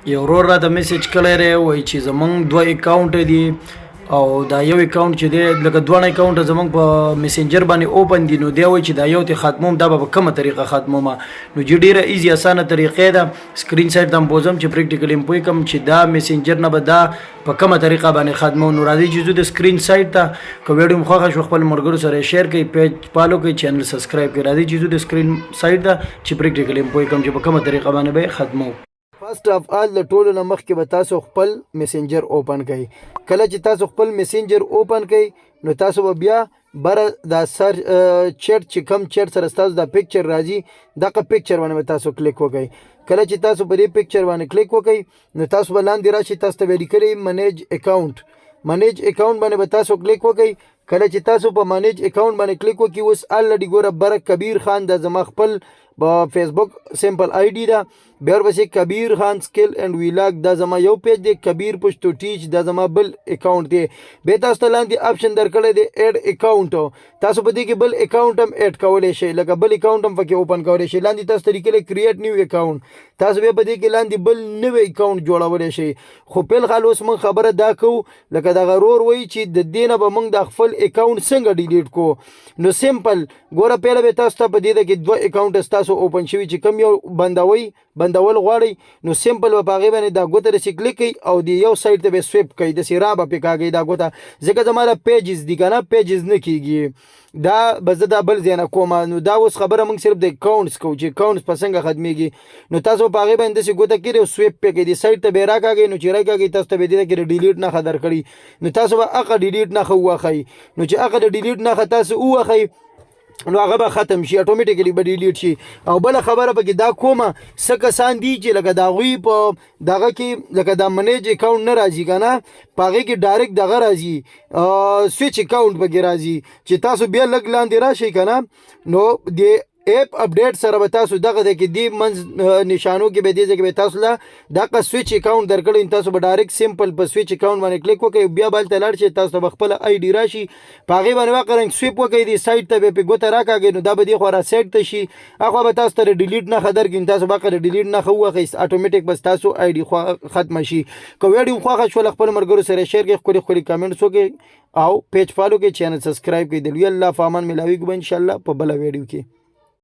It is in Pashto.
یو ورور راته میسج کړی دی وایي چې زمونږ 2 اکاونټ دي او دا یو اکاونټ چې دی لکه دواړه اکاونټ زمونږ په میسنجر باندې اوپن دي نو دی وایي چې دا یو ته ختموم دا به په کومه طریقه ختموم نو چې ډیره ایزی اسانه طریقې ده سکرین شاټ تم بوزم چې پریکټیکل امپوي کم چې دا میسنجر نه به دا په کومه طریقه باندې ختمو نو راځي چې د سکرین شاټ ته کو ویډیو مخه شو خپل مرګرو سره شیر کړئ پیج فالو کړئ چینل سبسکرایب کړئ راځي چې د سکرین شاټ ته چې پریکټیکل امپوي کم چې په کومه طریقه باندې به ختمو فرست اف آل د ټولو نه مخکې به تاسو خپل میسنجر اوپن کړئ کله چې تاسو خپل میسنجر اوپن کړئ نو تاسو به بیا بره دا سر چیټ چې کم چیټ سره تاسو دا پکچر راځي دغه پکچر باندې تاسو کلیک وکړئ کله چې تاسو په دې پکچر باندې کلیک وکړئ نو تاسو به لاندې راشي تاسو ته به لیکلي منیج اکاونټ باندې به تاسو کلیک وکړئ کله چې تاسو په منیج اکاونټ باندې کلیک وکړئ اوس الریډي ګوره بره کبیر خان د زما خپل فیسبوک سمپل آی ډی ده بیا ورپسې کبیر خان سکل اینڈ ویلاګ دا زما یو پیج دی کبیر پښتو ټیچ دا زما بل اکاونټ دی بیا تاسو ته لاندې آپشن درکړی دی ایډ اکاونټ تاسو په دې کې بل اکاونټ هم ایډ کولی شئ لکه بل اکاونټ هم پکې اوپن کولی شئ لاندې تاسو ته لیکلی کریټ نیو اکاونټ تاسو بیا په دې کې لاندې بل نوی اکاونټ جوړولی شئ خو فلحال اوس موږ خبره دا کوو لکه دغه ورور وایي چې د دې نه به موږ د خپل اکاونټ څنګه ډیلیټ کړو نو سمپل ګوره پیله به تاسو ته په دې کې 2 اکاونټ تاسو اوپن شوي چې کم یو بندول غواړئ نو سمپل به په هغې باندې دا ګوته داسې کلیک کوئ او د یو سایډ ته به سویپ کوئ داسې را به پې کاږئ دا ګوته ځکه زما دا پیجز دي که نه پیجز نه کېږي دا به زه دا بل ځای نه کوم نو دا اوس خبره موږ صرف د اکاونټس کوو چې اکاونټس په څنګه ختمیږي نو تاسو په هغې باندې داسې ګوته کړئ او سویپ پې کوئ د سایډ ته به یې راکاږئ نو چې راکاږئ تاسو ته به یې دې کې د ډیلیټ نښه درکړي نو تاسو به هغه ډیلیټ نښه ووهئ نو چې هغه د ډیلیټ نښه تاسو ووهئ نو هغه به ختم شي اتوماتیکلی به ډیلیټ شي او بل خبره پکې دا کومه څه کسان دي چې لکه د هغوی په دغه کې لکه دا منیج اکاونټ نه راځي که نه په هغې کې ډایرکټ دغه راځي سویچ اکاونټ پکې راځي چې تاسو بیا لږ لاندې راشئ که نه نو د ایپ اپډیټ سره به تاسو دغه دی کې دې منځ نشانو کې به دې ځای کې به تاسو له دغه سویچ اکاونټ درکړی تاسو به ډایرکټ سمپل په سویچ اکاونټ باندې کلیک وکړئ بیا به هلته لاړ شئ تاسو ته به خپله آی ډي راشي په هغې باندې واقع رنګ سویپ وکړئ دې سایډ ته به پې ګوته راکاږئ نو دا به دې خوا را سایډ ته شي هغه به تاسو ته د ډیلیټ نښه درکړي تاسو به هغه د ډیلیټ نښه ووهئ اټومیټیک بس تاسو آی ډي ختمه شي که ویډیو خوښه شوله خپلو ملګرو سره شیر کړئ ښکلي کامنټس وکړئ او پیج فالو کړئ چینل سبسکرایب کړئ د لوی الله په امان ملاویږو به انشاءالله په بله ویډیو کې